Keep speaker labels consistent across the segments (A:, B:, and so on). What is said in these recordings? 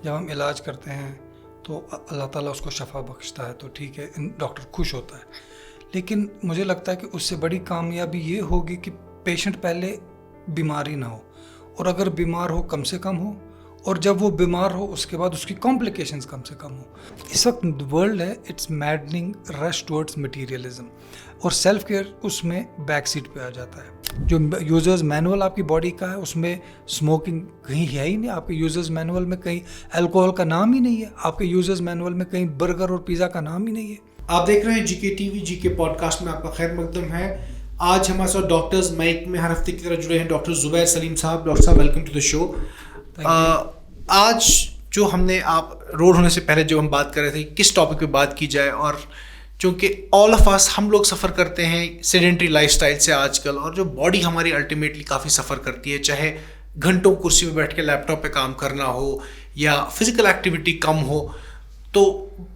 A: जब हम इलाज करते हैं तो अल्लाह ताला उसको शफ़ा बख्शता है, तो ठीक है, डॉक्टर खुश होता है। लेकिन मुझे लगता है कि उससे बड़ी कामयाबी ये होगी कि पेशेंट पहले बीमारी ना हो, और अगर बीमार हो कम से कम हो, और जब वो बीमार हो उसके बाद उसकी कॉम्प्लिकेशंस कम से कम हो। इस वक्त वर्ल्ड है, it's maddening rush towards materialism, और सेल्फ केयर उसमें बैक सीट पे आ जाता है। जो यूजर्स मैनुअल आपकी बॉडी का है उसमें स्मोकिंग कहीं है ही नहीं, आपके यूजर्स मैनुअल में कहीं अल्कोहल का नाम ही नहीं है, आपके यूजर्स मैनुअल में कहीं बर्गर और पिज़्ज़ा का नाम ही नहीं है।
B: आप देख रहे हैं जीके टीवी, जीके पॉडकास्ट में आपका खैर मकदम है। आज हमारे साथ डॉक्टर्स माइक में हर हफ्ते की तरह जुड़े हैं डॉक्टर जुबैर सलीम साहब। डॉक्टर साहब, वेलकम टू द शो। आज जो हमने आप रोड होने से पहले जो हम बात कर रहे थे किस टॉपिक पे बात की जाए, और चूँकि ऑल ऑफ अस हम लोग सफ़र करते हैं सेडेंटरी लाइफस्टाइल से आजकल, और जो बॉडी हमारी अल्टीमेटली काफ़ी सफ़र करती है, चाहे घंटों कुर्सी में बैठ के लैपटॉप पे काम करना हो या फिजिकल एक्टिविटी कम हो, तो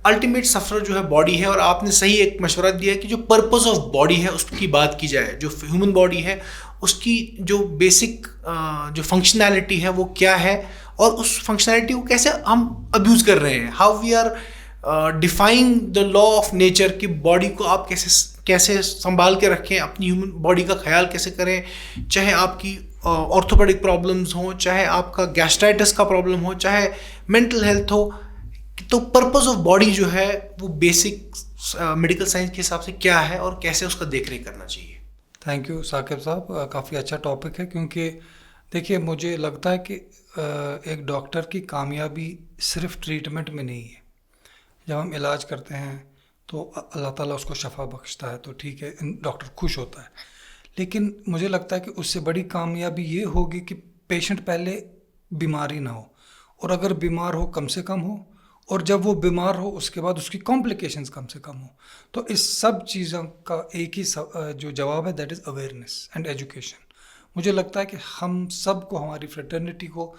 B: अल्टीमेट सफ़र जो है बॉडी है। और आपने सही एक मशवरा दिया है कि जो पर्पस ऑफ बॉडी है उसकी बात की जाए। जो ह्यूमन बॉडी है उसकी जो बेसिक जो फंक्शनैलिटी है वो क्या है, और उस फंक्शनैलिटी को कैसे हम अब्यूज़ कर रहे हैं। How we are defying the law of nature कि बॉडी को आप कैसे संभाल के रखें, अपनी ह्यूमन बॉडी का ख्याल कैसे करें, चाहे आपकी ऑर्थोपेडिक प्रॉब्लम्स हो, चाहे आपका गैस्ट्राइटिस का प्रॉब्लम हो, चाहे मेंटल हेल्थ हो। तो पर्पस ऑफ बॉडी जो है वो बेसिक मेडिकल साइंस के हिसाब से क्या है और कैसे उसका देख रेख करना चाहिए।
A: थैंक यू साकिब साहब, काफ़ी अच्छा टॉपिक है, क्योंकि देखिए मुझे लगता है कि एक डॉक्टर की कामयाबी सिर्फ ट्रीटमेंट में नहीं है। जब हम इलाज करते हैं तो अल्लाह ताला उसको शफ़ा बख्शता है, तो ठीक है, डॉक्टर खुश होता है। लेकिन मुझे लगता है कि उससे बड़ी कामयाबी ये होगी कि पेशेंट पहले बीमारी ना हो, और अगर बीमार हो कम से कम हो, और जब वो बीमार हो उसके बाद उसकी कॉम्प्लिकेशंस कम से कम हो। तो इस सब चीज़ों का एक ही जो जवाब है, that is awareness and education. मुझे लगता है कि हम सब को, हमारी फ्रेटर्निटी को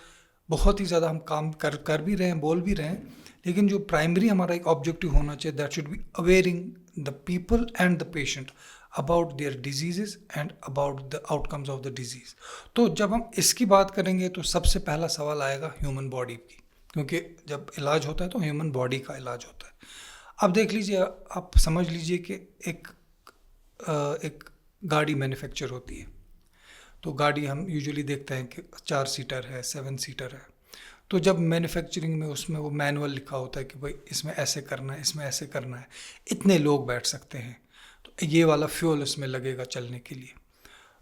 A: बहुत ही ज़्यादा हम काम कर भी रहे हैं, बोल भी रहे हैं, लेकिन जो प्राइमरी हमारा एक ऑब्जेक्टिव होना चाहिए, that should be awaring the people and the patient about their disease and about the outcomes of the disease. तो जब हम इसकी बात करेंगे तो सबसे पहला सवाल आएगा ह्यूमन बॉडी की, क्योंकि जब इलाज होता है तो ह्यूमन बॉडी का इलाज होता है। अब देख लीजिए, आप समझ लीजिए कि एक गाड़ी मैन्युफैक्चर होती है, तो गाड़ी हम यूजुअली देखते हैं कि 4 सीटर है, 7 सीटर है। तो जब मैन्युफैक्चरिंग में उसमें वो मैनुअल लिखा होता है कि भाई इसमें ऐसे करना है, इसमें ऐसे करना है, इतने लोग बैठ सकते हैं, तो ये वाला फ्यूल इसमें लगेगा चलने के लिए।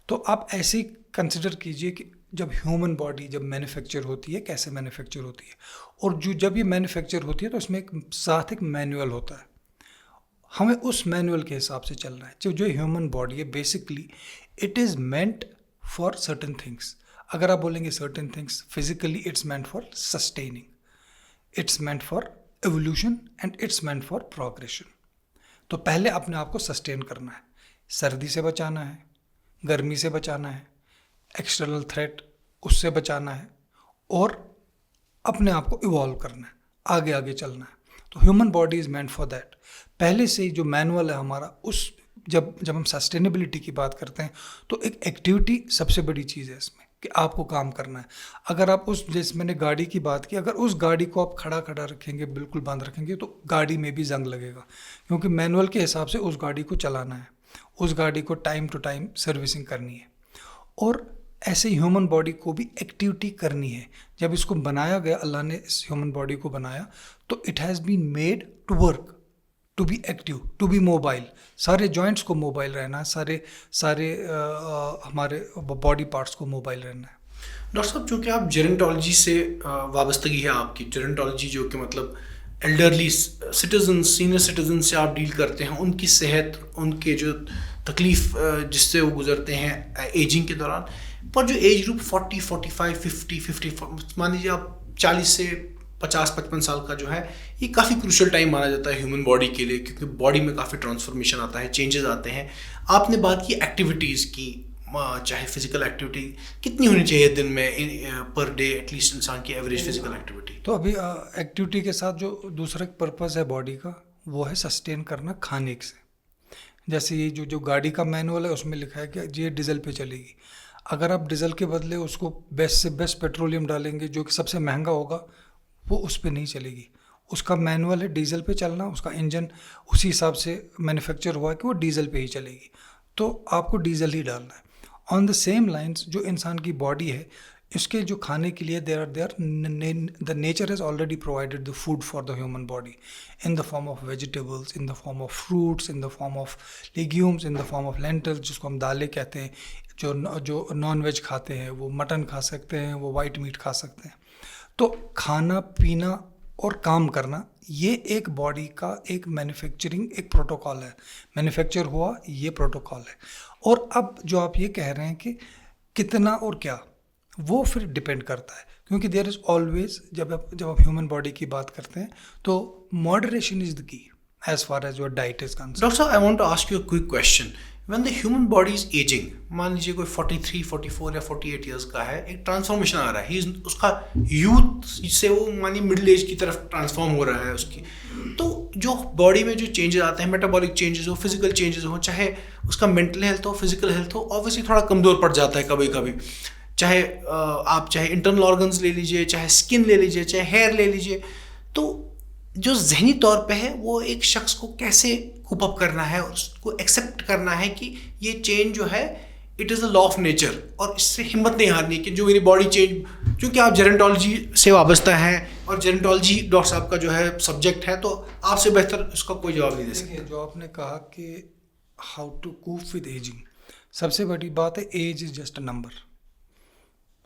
A: तो आप ऐसे ही कंसिडर कीजिए कि जब ह्यूमन बॉडी जब मैन्युफैक्चर होती है, कैसे मैन्युफैक्चर होती है, और जब ये मैन्युफैक्चर होती है तो इसमें साथ एक मैनुअल होता है, हमें उस मैनुअल के हिसाब से चलना है। जो ह्यूमन बॉडी है basically it is meant for certain things. अगर आप बोलेंगे certain things, physically it's meant for sustaining, it's meant for evolution and it's meant for progression. तो पहले अपने आप को सस्टेन करना है, सर्दी से बचाना है, गर्मी से बचाना है, एक्सटर्नल थ्रेट उससे बचाना है, और अपने आप को इवॉल्व करना है, आगे आगे चलना है। तो human body is meant for that. पहले से ही जो मैनुअल है हमारा, उस जब हम सस्टेनेबिलिटी की बात करते हैं तो एक एक्टिविटी सबसे बड़ी चीज़ है इसमें कि आपको काम करना है। अगर आप जैसे मैंने गाड़ी की बात की, अगर उस गाड़ी को आप खड़ा खड़ा रखेंगे, बिल्कुल बंद रखेंगे, तो गाड़ी में भी जंग लगेगा, क्योंकि मैनुअल के हिसाब से उस गाड़ी को चलाना है, उस गाड़ी को टाइम टू टाइम सर्विसिंग करनी है। और ऐसे ह्यूमन बॉडी को भी एक्टिविटी करनी है। जब इसको बनाया गया, अल्लाह ने इस ह्यूमन बॉडी को बनाया, तो it has been made to work, to be active, to be mobile. सारे जॉइंट्स को मोबाइल रहना है, सारे हमारे बॉडी पार्ट्स को मोबाइल रहना है।
B: डॉक्टर साहब, चूँकि आप जेरेंटोलॉजी से वाबस्तगी है आपकी, जेरेंटोलॉजी जो कि मतलब एल्डरली सिटीजन, सीनियर सिटीजन से आप डील करते हैं, उनकी सेहत, उनके जो तकलीफ़ जिससे वो गुजरते हैं एजिंग के दौरान, पर जो एज ग्रुप 40, 45, 50, मान लीजिए आप 40 से 50-55 साल का जो है, ये काफ़ी क्रूशल टाइम माना जाता है ह्यूमन बॉडी के लिए, क्योंकि बॉडी में काफ़ी ट्रांसफॉर्मेशन आता है, चेंजेस आते हैं। आपने बात की एक्टिविटीज़ की, चाहे फिजिकल एक्टिविटी कितनी होनी चाहिए दिन में पर डे, एटलीस्ट इंसान की एवरेज फिजिकल एक्टिविटी?
A: तो अभी एक्टिविटी के साथ जो दूसरा पर्पस है बॉडी का, वो है सस्टेन करना खाने से। जैसे ये जो गाड़ी का मैनुअल है उसमें लिखा है कि ये डीजल पे चलेगी। अगर आप डीजल के बदले उसको बेस्ट से बेस्ट पेट्रोलियम डालेंगे, जो कि सबसे महंगा होगा, वो उस पर नहीं चलेगी। उसका मैनुअल है डीजल पे चलना, उसका इंजन उसी हिसाब से मैन्युफैक्चर हुआ है कि वो डीजल पे ही चलेगी, तो आपको डीजल ही डालना है। ऑन द सेम लाइंस जो इंसान की बॉडी है, इसके जो खाने के लिए the nature has already provided the food for the human body in the form of vegetables, in the form of fruits, in the form of legumes, in the form of lentils, जिसको हम दालें कहते हैं। जो non veg खाते हैं वो mutton खा सकते हैं, वो वाइट मीट खा सकते हैं। तो खाना पीना और काम करना, ये एक बॉडी का एक मैन्युफैक्चरिंग एक प्रोटोकॉल है, मैन्युफैक्चर हुआ ये प्रोटोकॉल है। और अब जो आप ये कह रहे हैं कि कितना और क्या, वो फिर डिपेंड करता है, क्योंकि देयर इज़ ऑलवेज, जब आप ह्यूमन बॉडी की बात करते हैं तो moderation is the key as far as your diet is concern.
B: Doctor साहब, I want to ask you a quick question. When the human body is ageing, मान लीजिए कोई 43, 44 या 48 ईयर्स का है, एक ट्रांसफॉर्मेशन आ रहा है, उसका यूथ से वो मानिए मिडिल एज की तरफ ट्रांसफॉर्म हो रहा है उसकी, तो जो बॉडी में जो चेंजेस आते हैं, मेटाबॉलिक चेंजेस हो, फिजिकल चेंजेस हो, चाहे उसका मेंटल हेल्थ हो, फिजिकल हेल्थ हो, ऑब्वियसली थोड़ा कमज़ोर पड़ जाता है कभी कभी। चाहे इंटरनल ऑर्गन्स ले लीजिए, चाहे स्किन ले लीजिए, चाहे हेयर ले लीजिए, तो जो जहनी तौर पे है वो एक शख्स को कैसे कूप अप करना है और उसको एक्सेप्ट करना है कि ये चेंज जो है it is a law of nature, और इससे हिम्मत नहीं हारनी कि जो मेरी बॉडी चेंज, क्योंकि आप जेरेंटोलॉजी से वाबस्ता है और जेरेंटोलॉजी डॉक्टर साहब का जो है सब्जेक्ट है, तो आपसे बेहतर उसका कोई जवाब नहीं दे सकते।
A: जो आपने कहा कि how to cope with ageing, सबसे बड़ी बात है age is just a number.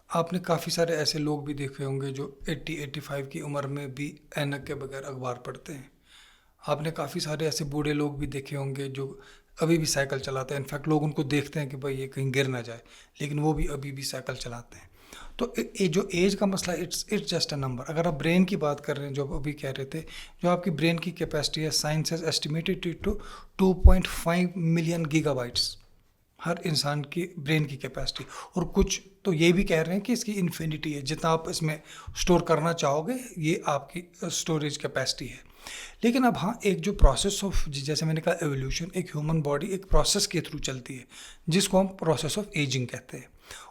A: आपने काफ़ी सारे ऐसे लोग भी देखे होंगे जो 80-85 की उम्र में भी ऐनक के बगैर अखबार पढ़ते हैं। आपने काफ़ी सारे ऐसे बूढ़े लोग भी देखे होंगे जो अभी भी साइकिल चलाते हैं। इनफैक्ट लोग उनको देखते हैं कि भाई ये कहीं गिर ना जाए, लेकिन वो भी अभी भी साइकिल चलाते हैं। तो जो एज का मसला, इट्स जस्ट अ नंबर। अगर आप ब्रेन की बात कर रहे हैं, जो आप अभी कह रहे थे, जो आपकी ब्रेन की कैपेसिटी है, science has estimated it to 2.5 million gigabytes, हर इंसान की ब्रेन की कैपेसिटी। और कुछ तो ये भी कह रहे हैं कि इसकी इन्फिनिटी है, जितना आप इसमें स्टोर करना चाहोगे ये आपकी स्टोरेज कैपेसिटी है। लेकिन अब हाँ, एक जो प्रोसेस ऑफ, जैसे मैंने कहा एवोल्यूशन, एक ह्यूमन बॉडी एक प्रोसेस के थ्रू चलती है जिसको हम प्रोसेस ऑफ एजिंग कहते हैं।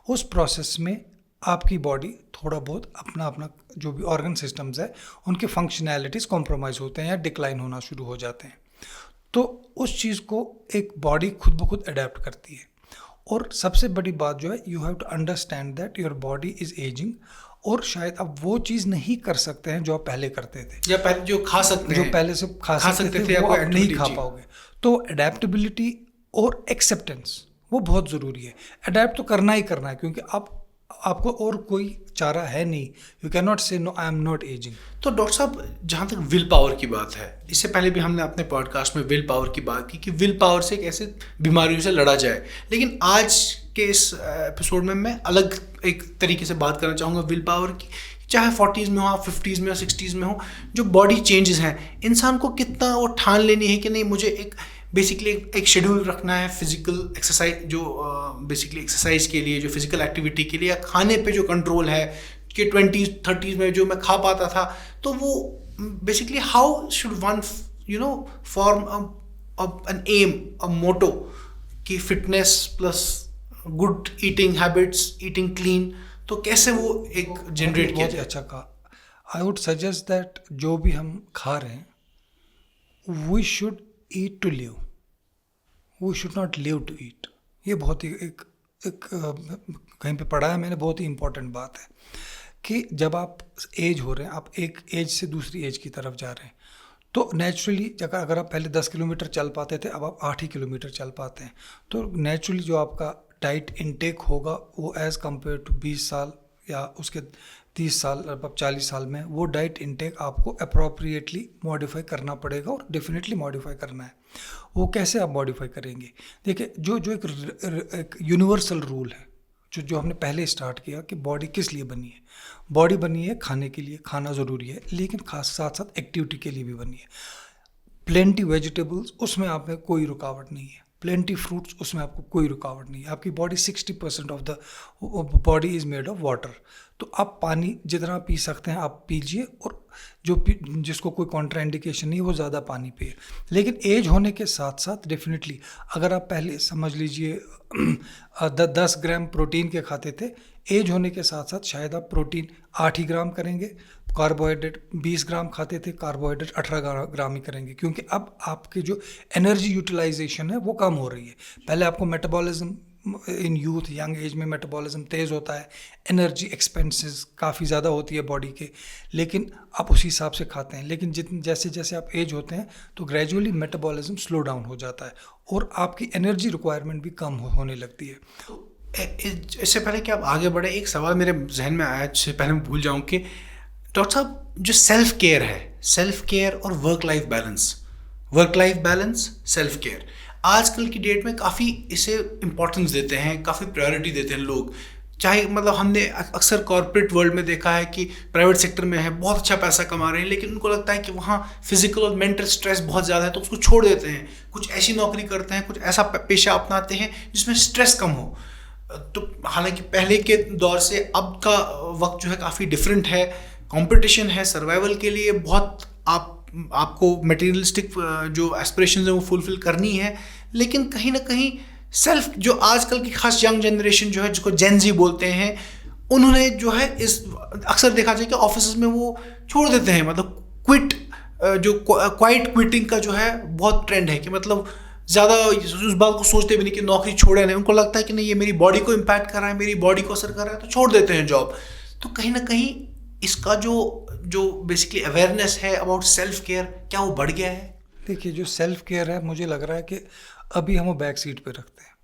A: उस प्रोसेस में आपकी बॉडी थोड़ा बहुत अपना जो भी ऑर्गन सिस्टम्स है उनके फंक्शनैलिटीज़ कॉम्प्रोमाइज़ होते हैं या डिक्लाइन होना शुरू हो जाते हैं। तो उस चीज़ को एक बॉडी खुद ब खुद अडेप्ट करती है। और सबसे बड़ी बात जो है, you have to understand that your body is ageing, और शायद अब वो चीज़ नहीं कर सकते हैं जो आप पहले करते थे,
B: या पहले जो खा सकते
A: जो
B: हैं,
A: पहले से खा सकते थे वो अब नहीं खा पाओगे। तो अडेप्टेबिलिटी और एक्सेप्टेंस वो बहुत ज़रूरी है। अडेप्ट तो करना ही करना है, क्योंकि आपको और कोई चारा है नहीं। You can not say no, I am not ageing.
B: तो डॉक्टर साहब, जहाँ तक विल पावर की बात है, इससे पहले भी हमने अपने पॉडकास्ट में विल पावर की बात की कि विल पावर से कैसे बीमारियों से लड़ा जाए, लेकिन आज के इस एपिसोड में मैं अलग एक तरीके से बात करना चाहूँगा विल पावर की। चाहे 40s में हो, आप 50s में हो, 60s में हो, जो बॉडी चेंजेस हैं, इंसान को कितना वो ठान लेनी है कि नहीं, मुझे एक बेसिकली एक शेड्यूल रखना है फिजिकल एक्सरसाइज, जो बेसिकली एक्सरसाइज के लिए, जो फिजिकल एक्टिविटी के लिए, या खाने पे जो कंट्रोल है कि 20s 30s में जो मैं खा पाता था, तो वो basically how should one form an aim, a motto कि fitness plus good eating habits, eating clean, तो कैसे वो एक जनरेट किया जाए?
A: अच्छा कहा। आई वुड सजेस्ट दैट जो भी हम खा रहे हैं, we should eat to live, we should not live to eat. ये बहुत ही एक कहीं पे पढ़ा है मैंने, बहुत ही इंपॉर्टेंट बात है कि जब आप एज हो रहे हैं, आप एक एज से दूसरी एज की तरफ जा रहे हैं, तो नेचुरली अगर आप पहले 10 किलोमीटर चल पाते थे, अब आप 8 ही किलोमीटर चल पाते हैं, तो नेचुरली जो आपका डाइट इनटेक होगा वो एज़ कम्पेयर टू 20 साल या उसके 30 साल, अब 40 साल में, वो डाइट इनटेक आपको अप्रोप्रिएटली मॉडिफाई करना पड़ेगा, और डेफिनेटली मॉडिफाई करना है। वो कैसे आप मॉडिफाई करेंगे? देखिए, जो एक यूनिवर्सल रूल है, जो हमने पहले स्टार्ट किया कि बॉडी किस लिए बनी है। बॉडी बनी है खाने के लिए, खाना ज़रूरी है, लेकिन खास साथ साथ एक्टिविटी के लिए भी बनी है। प्लेंटी वेजिटेबल्स, उसमें आप में कोई रुकावट नहीं है। प्लेंटी फ्रूट्स, उसमें आपको कोई रुकावट नहीं है। आपकी body 60% of the body is made of water. तो आप पानी जितना पी सकते हैं आप पीजिए, और जिसको कोई कॉन्ट्राइंडिकेशन नहीं, वो ज़्यादा पानी पिए। लेकिन एज होने के साथ साथ डेफिनेटली अगर आप पहले समझ लीजिए 10 ग्राम प्रोटीन के खाते थे, एज होने के साथ साथ शायद आप प्रोटीन 8 ही ग्राम करेंगे, कार्बोहाइड्रेट 20 ग्राम खाते थे, कार्बोहाइड्रेट 18 ग्राम ही करेंगे, क्योंकि अब आपकी जो एनर्जी यूटिलाइजेशन है वो कम हो रही है। पहले आपको metabolism in youth young age में मेटाबॉलिज्म तेज़ होता है, एनर्जी एक्सपेंसेस काफ़ी ज़्यादा होती है बॉडी के, लेकिन आप उसी हिसाब से खाते हैं। लेकिन जैसे जैसे आप एज होते हैं तो ग्रेजुअली मेटाबॉलिज्म स्लो डाउन हो जाता है और आपकी एनर्जी रिक्वायरमेंट भी कम होने लगती है।
B: इससे पहले कि आप आगे बढ़े, एक सवाल मेरे जहन में आया जिससे पहले मैं भूल जाऊं कि डॉक्टर साहब, जो सेल्फ केयर है, सेल्फ केयर और work life balance, self care, आजकल की डेट में काफ़ी इसे इम्पोर्टेंस देते हैं, काफ़ी प्रायोरिटी देते हैं लोग। चाहे मतलब हमने अक्सर कॉर्पोरेट वर्ल्ड में देखा है कि प्राइवेट सेक्टर में है, बहुत अच्छा पैसा कमा रहे हैं, लेकिन उनको लगता है कि वहाँ फिजिकल और मेंटल स्ट्रेस बहुत ज़्यादा है, तो उसको छोड़ देते हैं, कुछ ऐसी नौकरी करते हैं, कुछ ऐसा पेशा अपनाते हैं जिसमें स्ट्रेस कम हो। तो हालांकि पहले के दौर से अब का वक्त जो है काफ़ी डिफरेंट है, कंपटीशन है, सर्वाइवल के लिए बहुत आपको मटेरियलिस्टिक जो एस्पिरेशंस हैं वो फुलफिल करनी है, लेकिन कहीं ना कहीं सेल्फ, जो आजकल की खास यंग जनरेशन जो है जिसको जेन ज़ी बोलते हैं, उन्होंने जो है इस अक्सर देखा जाए कि ऑफिस में वो छोड़ देते हैं, मतलब क्वाइट क्विटिंग का जो है बहुत ट्रेंड है कि मतलब ज़्यादा उस बात को सोचते भी नहीं कि नौकरी छोड़े नहीं, उनको लगता है कि नहीं ये मेरी बॉडी को इम्पैक्ट कर रहा है, मेरी बॉडी को असर कर रहा है, तो छोड़ देते हैं जॉब। तो कहीं ना कहीं इसका जो बेसिकली अवेयरनेस है अबाउट सेल्फ केयर, क्या वो बढ़ गया है?
A: देखिए, जो सेल्फ केयर है, मुझे लग रहा है कि अभी हम वो बैक सीट पे रखते हैं।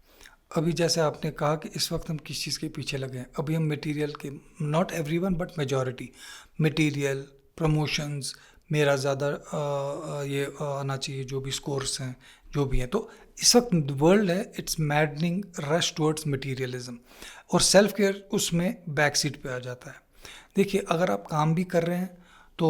A: अभी जैसे आपने कहा कि इस वक्त हम किस चीज़ के पीछे लगे हैं, अभी हम मटेरियल के, not everyone but majority, material, promotions, मेरा ज़्यादा ये आना चाहिए, जो भी स्कोर्स हैं, जो भी हैं। तो इस वक्त वर्ल्ड है, it's maddening rush towards materialism, और सेल्फ केयर उसमें बैक सीट पे आ जाता है। देखिए, अगर आप काम भी कर रहे हैं तो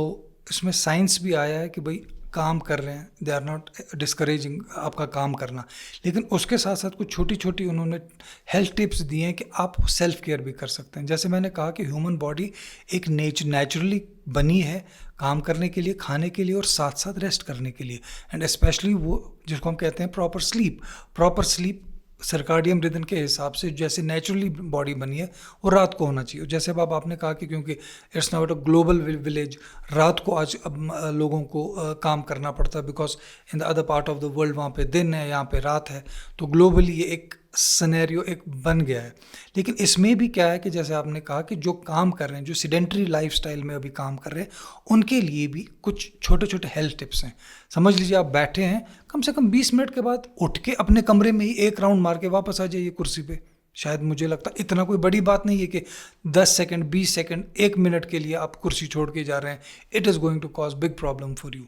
A: इसमें साइंस भी आया है कि भाई काम कर रहे हैं, दे आर नॉट डिस्करेजिंग आपका काम करना, लेकिन उसके साथ साथ कुछ छोटी छोटी उन्होंने हेल्थ टिप्स दिए हैं कि आप सेल्फ केयर भी कर सकते हैं। जैसे मैंने कहा कि ह्यूमन बॉडी एक नेचुरली बनी है काम करने के लिए, खाने के लिए और साथ साथ रेस्ट करने के लिए, एंड स्पेशली वो जिसको हम कहते हैं प्रॉपर स्लीप सर्काडियम रिदम के हिसाब से जैसे नेचुरली बॉडी बनी है वो रात को होना चाहिए। जैसे अब आपने कहा कि क्योंकि it's not a global village, रात को आज अब लोगों को काम करना पड़ता है, because in the other part of the world वहाँ पे दिन है, यहाँ पे रात है, तो ग्लोबली ये एक सिनेरियो एक बन गया है। लेकिन इसमें भी क्या है कि जैसे आपने कहा कि जो काम कर रहे हैं, जो सेडेंटरी लाइफस्टाइल में अभी काम कर रहे हैं, उनके लिए भी कुछ छोटे छोटे हेल्थ टिप्स हैं। समझ लीजिए आप बैठे हैं, कम से कम 20 मिनट के बाद उठ के अपने कमरे में ही एक राउंड मार के वापस आ जाइए कुर्सी पे। शायद मुझे लगता है इतना कोई बड़ी बात नहीं है कि 10 सेकंड 20 सेकंड 1 मिनट के लिए आप कुर्सी छोड़ के जा रहे हैं, it is going to cause big problem for you.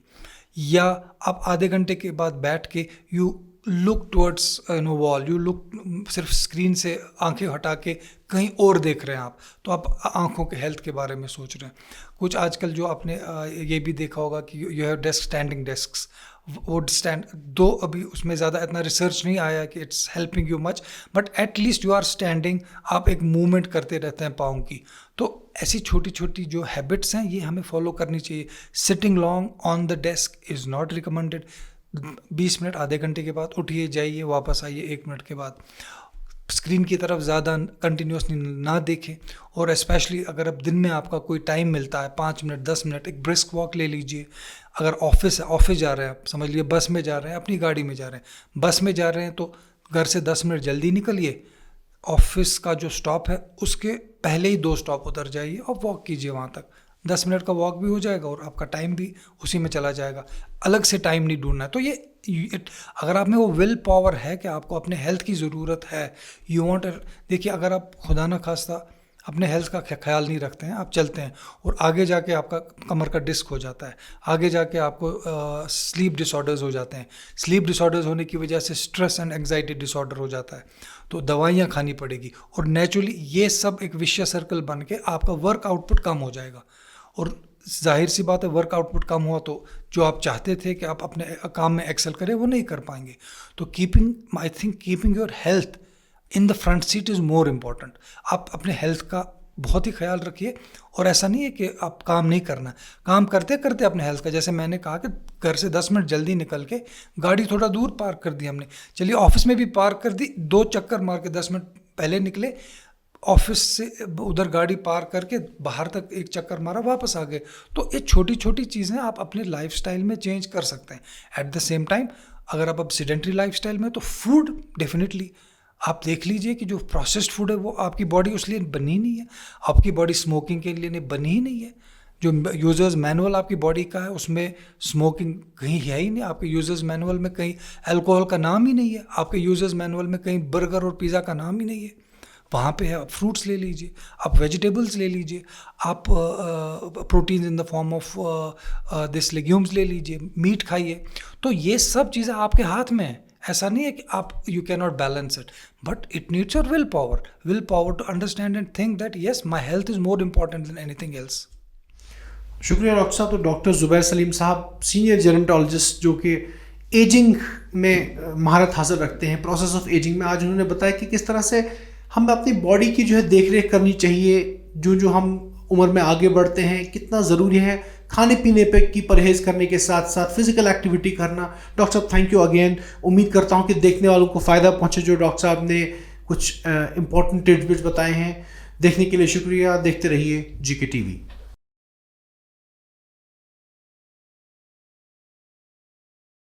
A: या आप आधे घंटे के बाद बैठ के you look towards wall, you look, सिर्फ स्क्रीन से आंखें हटा के कहीं और देख रहे हैं आप, तो आप आंखों के हेल्थ के बारे में सोच रहे हैं। कुछ आजकल जो आपने ये भी देखा होगा कि you have desk, standing desks, वो स्टैंड दो, अभी उसमें ज़्यादा इतना रिसर्च नहीं आया कि it's helping you much, but at least you are standing, आप एक मूवमेंट करते रहते हैं पाँव की। तो ऐसी छोटी छोटी जो हैबिट्स हैं ये हमें फॉलो करनी चाहिए। Sitting long on the desk is not recommended. 20 minute आधे घंटे के बाद उठिए, जाइए, वापस आइए 1 मिनट के बाद। स्क्रीन की तरफ ज़्यादा कंटिन्यूसली ना देखें, और स्पेशली अगर अब दिन में आपका कोई टाइम मिलता है 5 मिनट 10 मिनट, एक ब्रिस्क वॉक ले लीजिए। अगर ऑफिस जा रहे हैं आप, समझ लीजिए बस में जा रहे हैं, अपनी गाड़ी में जा रहे हैं, बस में जा रहे हैं तो घर से 10 मिनट जल्दी निकलिए, ऑफिस का जो स्टॉप है उसके पहले ही 2 स्टॉप उतर जाइए और वॉक कीजिए वहाँ तक। 10 मिनट का वॉक भी हो जाएगा और आपका टाइम भी उसी में चला जाएगा, अलग से टाइम नहीं ढूंढना है। तो ये अगर आप में वो विल पावर है कि आपको अपने हेल्थ की ज़रूरत है, यू वांट, देखिए अगर आप खुदा ना खास्ता अपने हेल्थ का ख्याल नहीं रखते हैं, आप चलते हैं और आगे जाके आपका कमर का डिस्क हो जाता है, आगे जाके आपको स्लीप डिसऑर्डर्स हो जाते हैं, स्लीप डिसऑर्डर्स होने की वजह से स्ट्रेस एंड एंग्जाइटी डिसऑर्डर हो जाता है, तो दवाइयाँ खानी पड़ेगी, और नेचुरली ये सब एक विशियस सर्कल बन के आपका वर्क आउटपुट कम हो जाएगा। और जाहिर सी बात है, वर्क आउटपुट कम हुआ तो जो आप चाहते थे कि आप अपने काम में एक्सेल करें वो नहीं कर पाएंगे। तो I think keeping your health in the front seat is more important. आप अपने हेल्थ का बहुत ही ख्याल रखिए। और ऐसा नहीं है कि आप काम नहीं करना, काम करते करते अपने हेल्थ का, जैसे मैंने कहा कि घर से 10 मिनट जल्दी निकल के गाड़ी थोड़ा दूर पार्क कर दी हमने, चलिए ऑफिस में भी पार्क कर दी, 2 चक्कर मार के 10 मिनट पहले निकले, ऑफिस से उधर गाड़ी पार्क करके बाहर तक एक चक्कर मारा, वापस आ गए। तो ये छोटी छोटी चीज़ें आप अपने लाइफस्टाइल में चेंज कर सकते हैं। एट द सेम टाइम अगर आप अब सीडेंट्री लाइफस्टाइल में, तो फूड डेफिनेटली आप देख लीजिए कि जो प्रोसेस्ड फूड है वो आपकी बॉडी उस लिए बनी नहीं है, आपकी बॉडी स्मोकिंग के लिए बनी ही नहीं है। जो यूज़र्स मैनुअल आपकी बॉडी का है उसमें स्मोकिंग कहीं है ही नहीं, आपके यूज़र्स मैनुअल में कहीं अल्कोहल का नाम ही नहीं है, आपके यूज़र्स मैनुअल में कहीं बर्गर और पिज़्ज़ा का नाम ही नहीं है, वहाँ पे है। आप फ्रूट्स ले लीजिए, आप वेजिटेबल्स ले लीजिए, आप protein in the form of this legumes ले लीजिए, मीट खाइए। तो ये सब चीज़ें आपके हाथ में है, ऐसा नहीं है कि आप you can not balance it, but it needs your will power to understand and think that yes my health is more important than anything else.
B: शुक्रिया डॉक्टर साहब। तो डॉक्टर ज़ुबैर सलीम साहब, सीनियर जेरेंटोलॉजिस्ट जो कि एजिंग में महारत हासिल रखते हैं, प्रोसेस ऑफ एजिंग में, आज उन्होंने बताया कि किस तरह से हमें अपनी बॉडी की जो है देख रेख करनी चाहिए, जो हम उम्र में आगे बढ़ते हैं कितना ज़रूरी है खाने पीने पे की परहेज़ करने के साथ साथ फिजिकल एक्टिविटी करना। डॉक्टर साहब थैंक यू अगेन। उम्मीद करता हूँ कि देखने वालों को फ़ायदा पहुँचे जो डॉक्टर साहब ने कुछ इंपॉर्टेंट टिप्स बताए हैं। देखने के लिए शुक्रिया, देखते रहिए GK TV।